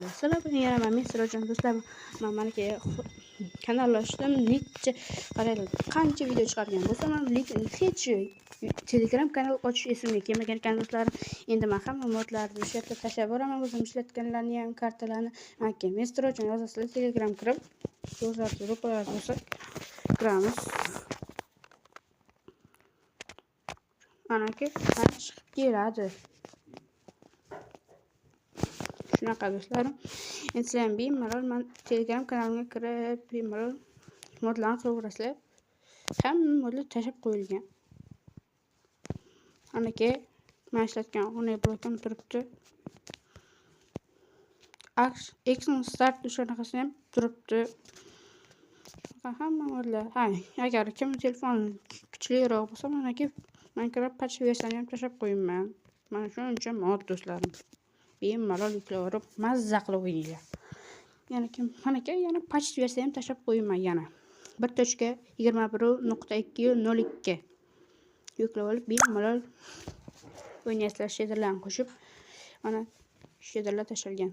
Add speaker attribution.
Speaker 1: Assalomu alaykum, men Sirojjon do'stlar. Mana kanal ochdim. Necha qaraylar, qancha video chiqargan bo'lsam ham, lekin hech Telegram kanal ochish esimga kelmagan ekan do'stlarim. Endi men hamma modlarni o'sha yerga tashlab boraman, o'zim ishlatganlarni ham, kartalarni. Aka, men Sirojjon yozasizlar, Telegram kirib, so'zlarni ro'palar bo'lsa, kiramiz. Mana chiqib keladi. Shunaqa do'stlarim. Endi sizlar ham bemalol men Telegram kanalimga kirib, bemalol modlarni to'g'irasizlar. Hamma modlar tashlab qo'yilgan. Anaka men ishlatgan o'rnak blokam turibdi. Action Start shunaqasi ham turibdi. Hamma modlar. Agar kim telefon kuchliroq bo'lsa, menga Minecraft patch versiyasini ham tashlab qo'yibman. Mana shuncha mod do'stlarim. Bemalol yuklayverib, mazza qilib o'ynaylar. Yana patch versiyasini ham tashlab qo'yibman yana. 1.21.2.02 yuklab olib, bemalol o'ynaysizlar, shaderlarni qo'shib. Mana shaderlar tashalgan.